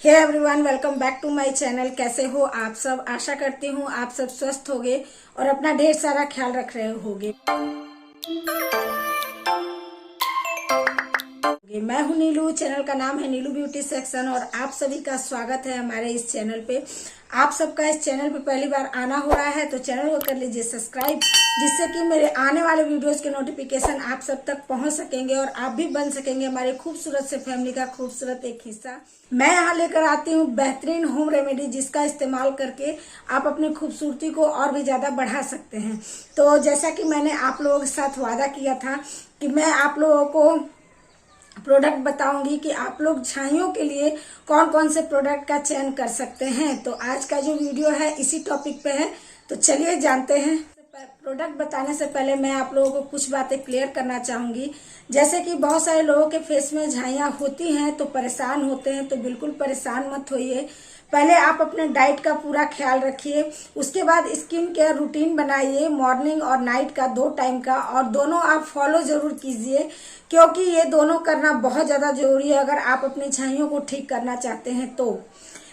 Hey everyone, welcome back to my channel. कैसे हो आप सब? आशा करती हूँ आप सब स्वस्थ होगे और अपना ढेर सारा ख्याल रख रहे होगे। मैं हूँ नीलू, चैनल का नाम है नीलू ब्यूटी सेक्शन और आप सभी का स्वागत है हमारे इस चैनल पे। आप सबका इस चैनल पे पहली बार आना हो रहा है तो चैनल को कर लीजिए सब्सक्राइब, जिससे कि मेरे आने वाले वीडियोस के नोटिफिकेशन आप सब तक पहुंच सकेंगे और आप भी बन सकेंगे हमारी खूबसूरत से फैमिली का खूबसूरत एक हिस्सा। मैं यहाँ लेकर आती हूँ बेहतरीन होम रेमेडी, जिसका इस्तेमाल करके आप अपनी खूबसूरती को और भी ज्यादा बढ़ा सकते हैं। तो जैसा कि मैंने आप लोगों के साथ वादा किया था कि मैं आप लोगों को प्रोडक्ट बताऊंगी कि आप लोग छाइयों के लिए कौन कौन से प्रोडक्ट का चयन कर सकते हैं। तो आज का जो वीडियो है इसी टॉपिक पे है, तो चलिए जानते हैं। प्रोडक्ट बताने से पहले मैं आप लोगों को कुछ बातें क्लियर करना चाहूंगी। जैसे कि बहुत सारे लोगों के फेस में झाइयाँ होती हैं तो परेशान होते हैं, तो बिल्कुल परेशान मत होइए। पहले आप अपने डाइट का पूरा ख्याल रखिए, उसके बाद स्किन केयर रूटीन बनाइए मॉर्निंग और नाइट का 2 टाइम का, और दोनों आप फॉलो जरूर कीजिए क्योंकि ये दोनों करना बहुत ज्यादा जरूरी है अगर आप अपनी छाइयों को ठीक करना चाहते हैं। तो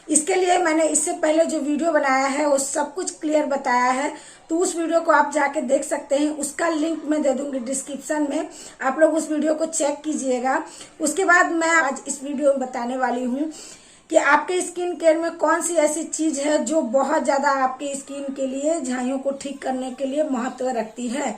इसके लिए मैंने इससे पहले जो वीडियो बनाया है वो सब कुछ क्लियर बताया है, तो उस वीडियो को आप जाके देख सकते हैं। उसका लिंक मैं दे दूंगी डिस्क्रिप्शन में, आप लोग उस वीडियो को चेक कीजिएगा। उसके बाद मैं आज इस वीडियो में बताने वाली हूँ कि आपके स्किन केयर में कौन सी ऐसी चीज है जो बहुत ज्यादा आपके स्किन के लिए झाइयों को ठीक करने के लिए महत्व रखती है।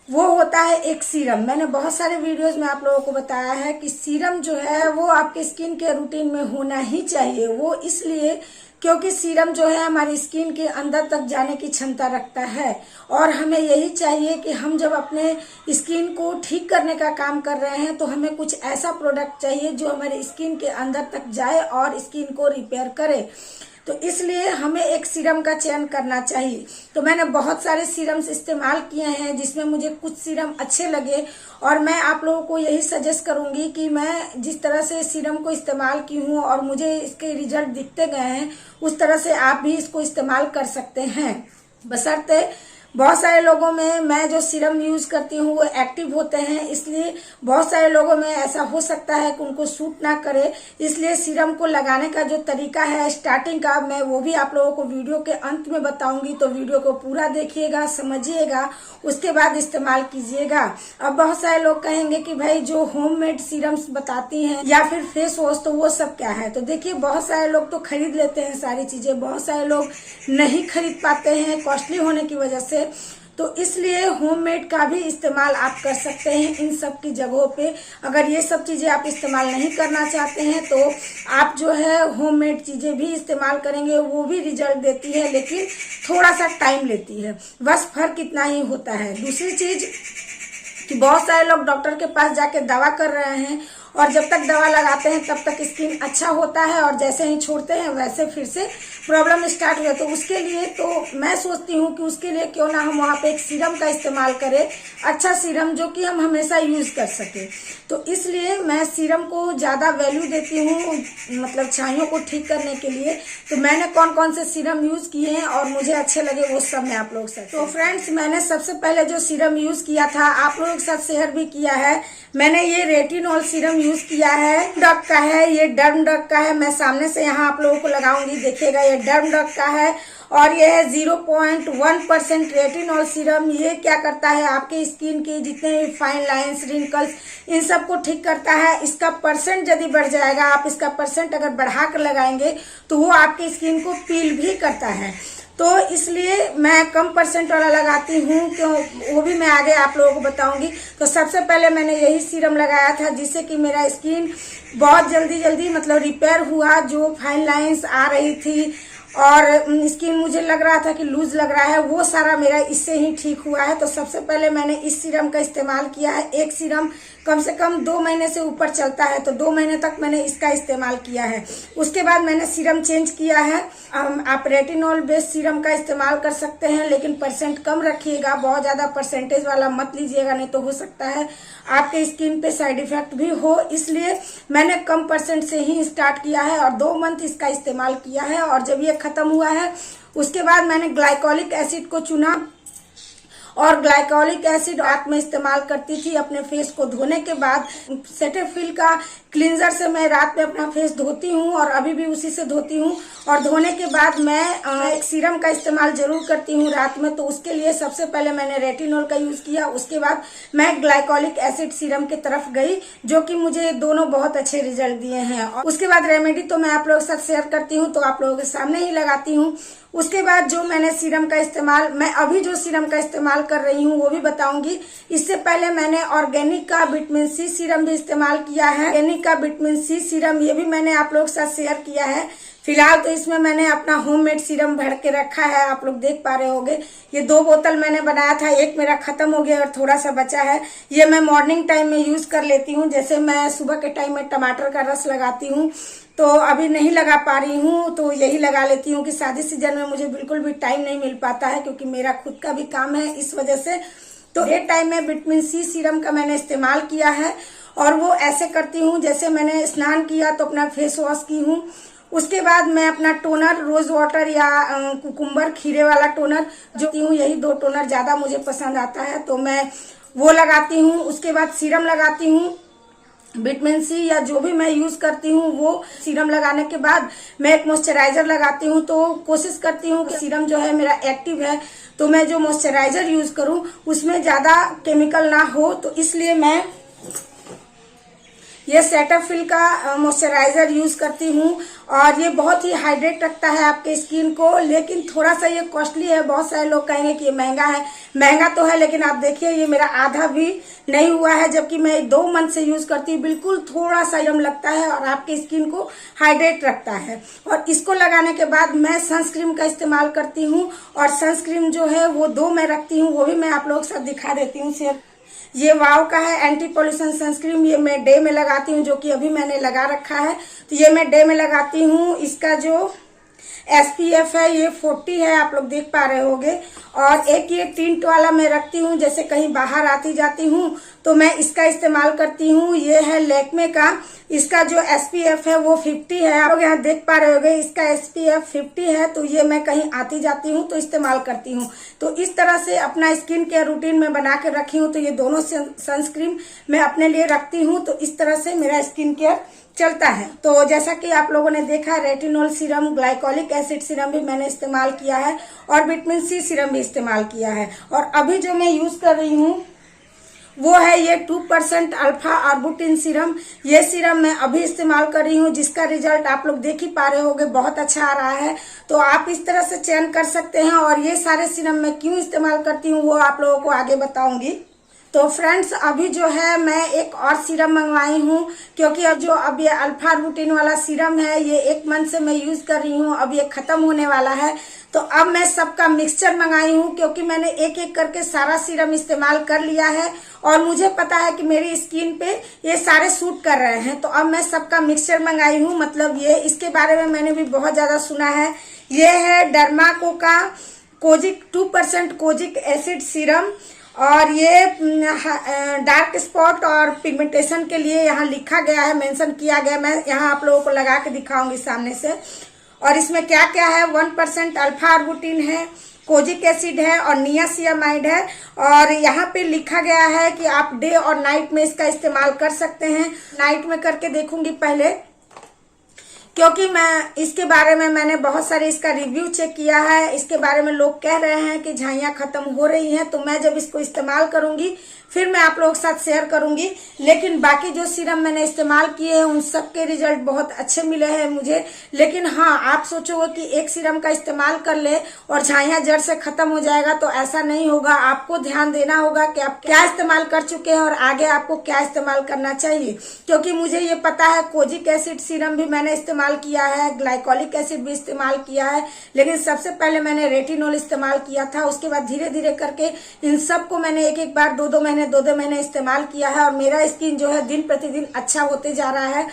वो होता है एक सीरम। मैंने बहुत सारे वीडियोस में आप लोगों को बताया है कि सीरम जो है वो आपके स्किन के रूटीन में होना ही चाहिए। वो इसलिए क्योंकि सीरम जो है हमारी स्किन के अंदर तक जाने की क्षमता रखता है और हमें यही चाहिए कि हम जब अपने स्किन को ठीक करने का काम कर रहे हैं तो हमें कुछ ऐसा प्रोडक्ट चाहिए जो हमारी स्किन के अंदर तक जाए और स्किन को रिपेयर करे। तो इसलिए हमें एक सीरम का चयन करना चाहिए। तो मैंने बहुत सारे सीरम्स इस्तेमाल किए हैं जिसमें मुझे कुछ सीरम अच्छे लगे और मैं आप लोगों को यही सजेस्ट करूंगी कि मैं जिस तरह से सीरम को इस्तेमाल की हूँ और मुझे इसके रिजल्ट दिखते गए हैं उस तरह से आप भी इसको इस्तेमाल कर सकते हैं। बशर्ते बहुत सारे लोगों में मैं जो सीरम यूज करती हूँ वो एक्टिव होते हैं, इसलिए बहुत सारे लोगों में ऐसा हो सकता है कि उनको सूट ना करे। इसलिए सीरम को लगाने का जो तरीका है स्टार्टिंग का, मैं वो भी आप लोगों को वीडियो के अंत में बताऊंगी, तो वीडियो को पूरा देखिएगा, समझिएगा, उसके बाद इस्तेमाल कीजिएगा। अब बहुत सारे लोग कहेंगे कि भाई जो होममेड सीरम्स बताती हैं या फिर फेस वॉश तो वो सब क्या है। तो देखिए बहुत सारे लोग तो खरीद लेते हैं सारी चीजें, बहुत सारे लोग नहीं खरीद पाते हैं कॉस्टली होने की वजह से। तो इसलिए होममेड का भी इस्तेमाल आप कर सकते हैं इन सब की जगहों पे। अगर ये सब चीजें आप इस्तेमाल नहीं करना चाहते हैं तो आप जो है होममेड चीजें भी इस्तेमाल करेंगे, वो भी रिजल्ट देती है लेकिन थोड़ा सा टाइम लेती है, बस फर्क इतना ही होता है। दूसरी चीज कि बहुत सारे लोग डॉक्टर के पास जाके दवा कर रहे हैं और जब तक दवा लगाते हैं तब तक स्किन अच्छा होता है और जैसे ही छोड़ते हैं वैसे फिर से प्रॉब्लम स्टार्ट हो जाती है। तो उसके लिए तो मैं सोचती हूँ कि उसके लिए क्यों ना हम वहाँ पे एक सीरम का इस्तेमाल करें, अच्छा सीरम जो कि हम हमेशा यूज कर सके। तो इसलिए मैं सीरम को ज्यादा वैल्यू देती हूँ, मतलब छाइयों को ठीक करने के लिए। तो मैंने कौन कौन से सीरम यूज किए हैं और मुझे अच्छे लगे वो सब मैं आप लोग से। तो फ्रेंड्स, मैंने सबसे पहले जो सीरम यूज किया था आप लोगों के साथ शेयर भी किया है। मैंने ये रेटिनॉल सीरम यूज किया है, डक का है, ये डर्म डक का है। मैं सामने से यहाँ आप लोगों को लगाऊंगी, देखिएगा ये डर्म डक का है और ये है 0.1% रेटिनॉल सीरम। ये क्या करता है आपके स्किन की जितने भी फाइन लाइंस, रिंकल्स, इन सबको ठीक करता है। इसका परसेंट यदि बढ़ जाएगा, आप इसका परसेंट अगर बढ़ा कर लगाएंगे तो वो आपकी स्किन को पील भी करता है। तो इसलिए मैं कम परसेंट वाला लगाती हूँ, क्यों वो भी मैं आगे आप लोगों को बताऊंगी। तो सबसे पहले मैंने यही सीरम लगाया था जिससे कि मेरा स्किन बहुत जल्दी मतलब रिपेयर हुआ। जो फाइन लाइंस आ रही थी और स्किन मुझे लग रहा था कि लूज लग रहा है, वो सारा मेरा इससे ही ठीक हुआ है। तो सबसे पहले मैंने इस सीरम का इस्तेमाल किया है। एक सीरम कम से कम 2 महीने से ऊपर चलता है, तो 2 महीने तक मैंने इसका इस्तेमाल किया है। उसके बाद मैंने सीरम चेंज किया है। आप रेटिनॉल बेस्ड सीरम का इस्तेमाल कर सकते हैं लेकिन परसेंट कम रखिएगा, बहुत ज्यादा परसेंटेज वाला मत लीजिएगा, नहीं तो हो सकता है आपके स्किन पे साइड इफेक्ट भी हो। इसलिए मैंने कम परसेंट से ही स्टार्ट किया है और 2 मंथ इसका इस्तेमाल किया है। और जब ये खत्म हुआ है उसके बाद मैंने ग्लाइकोलिक एसिड को चुना और ग्लाइकोलिक एसिड रात में इस्तेमाल करती थी अपने फेस को धोने के बाद। सेटाफिल का क्लींजर से मैं रात में अपना फेस धोती हूँ और अभी भी उसी से धोती हूँ। और धोने के बाद मैं एक सीरम का इस्तेमाल जरूर करती हूँ रात में। तो उसके लिए सबसे पहले मैंने रेटिनॉल का यूज किया, उसके बाद मैं ग्लाइकोलिक एसिड सीरम की तरफ गई, जो कि मुझे दोनों बहुत अच्छे रिजल्ट दिए हैं। और उसके बाद रेमेडी तो मैं आप लोगों के साथ शेयर करती हूँ, तो आप लोगों के सामने ही लगाती हूँ। उसके बाद जो मैंने सीरम का इस्तेमाल, मैं अभी जो सीरम का इस्तेमाल कर रही हूँ वो भी बताऊंगी। इससे पहले मैंने ऑर्गेनिक का विटामिन सी सीरम भी इस्तेमाल किया है। ऑर्गेनिक का विटामिन सी सीरम ये भी मैंने आप लोगों के साथ शेयर किया है। फिलहाल तो इसमें मैंने अपना होममेड सीरम भर के रखा है, आप लोग देख पा रहे होंगे। ये 2 बोतल मैंने बनाया था, एक मेरा खत्म हो गया और थोड़ा सा बचा है। ये मैं मॉर्निंग टाइम में यूज कर लेती हूँ। जैसे मैं सुबह के टाइम में टमाटर का रस लगाती हूँ, तो अभी नहीं लगा पा रही हूँ, तो यही लगा लेती हूँ कि शादी सीजन में मुझे बिल्कुल भी टाइम नहीं मिल पाता है, क्योंकि मेरा खुद का भी काम है इस वजह से। तो एक टाइम में विटामिन सी सीरम का मैंने इस्तेमाल किया है। और वो ऐसे करती हूँ, जैसे मैंने स्नान किया तो अपना फेस वॉश की हूँ, उसके बाद मैं अपना टोनर रोज वाटर या कुकुम्बर खीरे वाला टोनर जो हूँ, यही 2 टोनर ज्यादा मुझे पसंद आता है, तो मैं वो लगाती हूँ। उसके बाद सीरम लगाती हूँ, विटामिन सी या जो भी मैं यूज करती हूँ वो सीरम लगाने के बाद मैं एक मॉइस्चराइजर लगाती हूँ। तो कोशिश करती हूँ कि सीरम जो है मेरा एक्टिव है, तो मैं जो मॉइस्चराइजर यूज करूँ उसमें ज्यादा केमिकल ना हो, तो इसलिए मैं ये सेटाफिल का मॉइस्चराइजर यूज करती हूँ। और ये बहुत ही हाइड्रेट रखता है आपके स्किन को, लेकिन थोड़ा सा ये कॉस्टली है। बहुत सारे लोग कहेंगे कि ये महंगा है, महंगा तो है, लेकिन आप देखिए ये मेरा आधा भी नहीं हुआ है, जबकि मैं 2 मंथ से यूज करती हूँ। बिल्कुल थोड़ा सा सीरम लगता है और आपके स्किन को हाइड्रेट रखता है। और इसको लगाने के बाद मैं सनस्क्रीन का इस्तेमाल करती हूँ, और सनस्क्रीन जो है वो 2 मैं रखती हूँ, वो भी मैं आप लोगों के साथ दिखा देती हूँ शेयर। ये वाव का है एंटी पॉल्यूशन सनस्क्रीन, ये मैं डे में लगाती हूँ, जो कि अभी मैंने लगा रखा है। तो ये मैं डे में लगाती हूँ। इसका जो SPF है ये 40 है, आप लोग देख पा रहे होंगे। और एक ये टिंट वाला मैं रखती हूँ, जैसे कहीं बाहर आती जाती हूँ तो मैं इसका इस्तेमाल करती हूँ। ये है लैक्मे का, इसका जो SPF है वो 50 है, आप लोग यहाँ देख पा रहे होंगे। इसका SPF 50 है, तो ये मैं कहीं आती जाती हूँ तो इस्तेमाल करती हूँ। तो इस तरह से अपना स्किन केयर रूटीन में बना के रखी हूँ। तो ये दोनों सनस्क्रीन मैं अपने लिए रखती हूँ, तो इस तरह से मेरा स्किन केयर चलता है। तो जैसा कि आप लोगों ने देखा, retinol serum, glycolic acid serum भी मैंने इस्तेमाल किया है, और विटामिन सी सीरम भी इस्तेमाल किया है। और अभी जो मैं यूज कर रही हूँ वो है ये 2% अल्फा आर्बुटिन सीरम। ये सीरम मैं अभी इस्तेमाल कर रही हूँ, जिसका रिजल्ट आप लोग देख ही पा रहे होंगे, बहुत अच्छा आ रहा है। तो आप इस तरह से चयन कर सकते हैं। और ये सारे सीरम मैं क्यों इस्तेमाल करती हूँ वो आप लोगों को आगे बताऊंगी। तो फ्रेंड्स, अभी जो है मैं एक और सीरम मंगवाई हूँ, क्योंकि अब ये अल्फा आर्बुटिन वाला सीरम है, ये 1 मंथ से मैं यूज कर रही हूँ, अब ये खत्म होने वाला है। तो अब मैं सबका मिक्सचर मंगाई हूँ, क्योंकि मैंने एक एक करके सारा सीरम इस्तेमाल कर लिया है और मुझे पता है कि मेरी स्किन पे ये सारे सूट कर रहे हैं। तो अब मैं सबका मिक्सचर मंगाई हूँ, मतलब ये, इसके बारे में मैंने भी बहुत ज्यादा सुना है। ये है डर्माको का कोजिक 2% कोजिक एसिड सीरम, और ये डार्क स्पॉट और पिगमेंटेशन के लिए यहाँ लिखा गया है, मेंशन किया गया। मैं यहाँ आप लोगों को लगा के दिखाऊंगी सामने से। और इसमें क्या क्या है, 1% अल्फा आर्बुटिन है, कोजिक एसिड है और नियासिनामाइड है। और यहाँ पे लिखा गया है कि आप डे और नाइट में इसका इस्तेमाल कर सकते हैं। नाइट में करके देखूंगी पहले, क्योंकि मैं इसके बारे में मैंने बहुत सारे इसका रिव्यू चेक किया है। इसके बारे में लोग कह रहे हैं कि झाइयाँ खत्म हो रही हैं, तो मैं जब इसको इस्तेमाल करूंगी फिर मैं आप लोगों के साथ शेयर करूंगी। लेकिन बाकी जो सीरम मैंने इस्तेमाल किए हैं उन सब के रिजल्ट बहुत अच्छे मिले हैं मुझे। लेकिन हाँ, आप सोचोगे कि एक सीरम का इस्तेमाल कर ले और झाइयाँ जड़ से खत्म हो जाएगा, तो ऐसा नहीं होगा। आपको ध्यान देना होगा कि आप क्या इस्तेमाल कर चुके हैं और आगे आपको क्या इस्तेमाल करना चाहिए। क्योंकि मुझे ये पता है, कोजिक एसिड सीरम भी मैंने इस्तेमाल किया है, ग्लाइकोलिक एसिड भी इस्तेमाल किया है, लेकिन सबसे पहले मैंने रेटिनॉल इस्तेमाल किया था। उसके बाद धीरे धीरे करके इन सबको मैंने एक एक बार 2-2 महीने इस्तेमाल किया है, और मेरा स्किन जो है दिन प्रतिदिन अच्छा होते जा रहा है।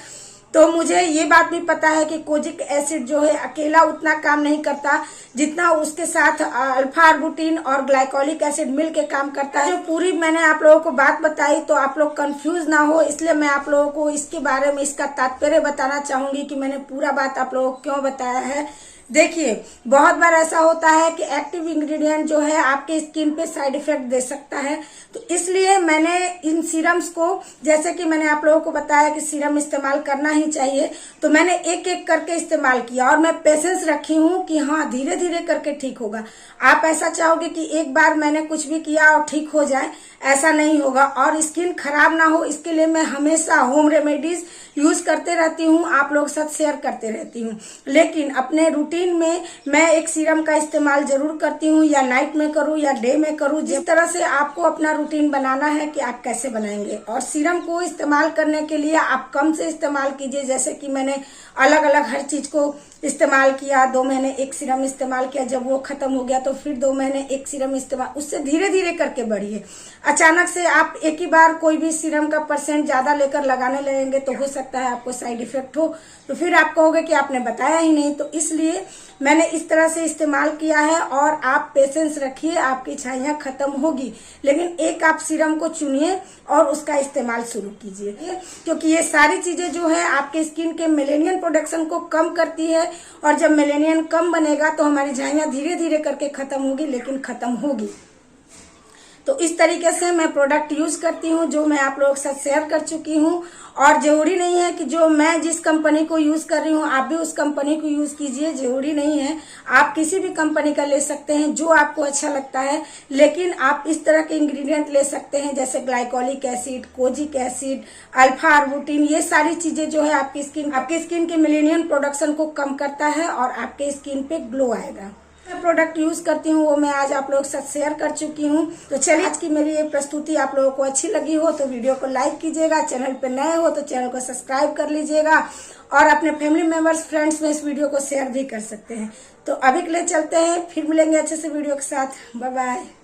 तो मुझे ये बात भी पता है कि कोजिक एसिड जो है अकेला उतना काम नहीं करता जितना उसके साथ अल्फा आर्बुटिन और ग्लाइकोलिक एसिड मिलके काम करता है। जो पूरी मैंने आप लोगों को बात बताई तो आप लोग कंफ्यूज ना हो, इसलिए मैं आप लोगों को इसके बारे में इसका तात्पर्य बताना चाहूंगी कि मैंने पूरा बात आप लोगों को क्यों बताया है। देखिए, बहुत बार ऐसा होता है कि एक्टिव इंग्रेडिएंट जो है आपके स्किन पे साइड इफेक्ट दे सकता है, तो इसलिए मैंने इन सीरम्स को, जैसे कि मैंने आप लोगों को बताया कि सीरम इस्तेमाल करना ही चाहिए, तो मैंने एक एक करके इस्तेमाल किया और मैं पेशेंस रखी हूँ कि हाँ धीरे धीरे करके ठीक होगा। आप ऐसा चाहोगे कि एक बार मैंने कुछ भी किया और ठीक हो जाए, ऐसा नहीं होगा। और स्किन खराब ना हो इसके लिए मैं हमेशा होम रेमेडीज यूज करते रहती हूँ, आप लोग साथ शेयर करते रहती हूँ। लेकिन अपने रूटीन में मैं एक सीरम का इस्तेमाल जरूर करती हूँ, या नाइट में करूँ या डे में करूँ, जिस तरह से आपको अपना रूटीन बनाना है कि आप कैसे बनाएंगे। और सीरम को इस्तेमाल करने के लिए आप कम से इस्तेमाल कीजिए, जैसे कि मैंने अलग अलग हर चीज को इस्तेमाल किया। 2 महीने एक सीरम इस्तेमाल किया, जब वो खत्म हो गया तो फिर 2 महीने एक सीरम इस्तेमाल, उससे धीरे धीरे करके बढ़िए। अचानक से आप एक ही बार कोई भी सीरम का % ज्यादा लेकर लगाने लगेंगे तो हो सकता है आपको साइड इफेक्ट हो, तो फिर आप कहोगे कि आपने बताया ही नहीं। तो इसलिए मैंने इस तरह से इस्तेमाल किया है और आप पेशेंस रखिए, आपकी छाइयाँ खत्म होगी। लेकिन एक आप सीरम को चुनिए और उसका इस्तेमाल शुरू कीजिए, क्योंकि ये सारी चीजें जो है आपके स्किन के मेलेनियन प्रोडक्शन को कम करती है, और जब मेलेनियन कम बनेगा तो हमारी झाइयाँ धीरे धीरे करके खत्म होगी, लेकिन खत्म होगी। तो इस तरीके से मैं प्रोडक्ट यूज करती हूँ, जो मैं आप लोगों के साथ शेयर कर चुकी हूँ। और जरूरी नहीं है कि जो मैं जिस कंपनी को यूज कर रही हूँ आप भी उस कंपनी को यूज कीजिए, जरूरी नहीं है। आप किसी भी कंपनी का ले सकते हैं जो आपको अच्छा लगता है, लेकिन आप इस तरह के इंग्रेडिएंट ले सकते हैं जैसे glycolic acid, kojic acid, alpha arbutin. ये सारी चीजें जो है आपकी स्किन के मेलेनियन प्रोडक्शन को कम करता है और आपके स्किन पे ग्लो आएगा। मैं प्रोडक्ट यूज करती हूँ वो मैं आज आप लोगों के साथ शेयर कर चुकी हूँ। तो चलिए, आज की मेरी ये प्रस्तुति आप लोगों को अच्छी लगी हो तो वीडियो को लाइक कीजिएगा, चैनल पे नए हो तो चैनल को सब्सक्राइब कर लीजिएगा, और अपने फैमिली मेंबर्स, फ्रेंड्स में इस वीडियो को शेयर भी कर सकते हैं। तो अभी के लिए चलते हैं, फिर मिलेंगे अच्छे से वीडियो के साथ। Bye bye.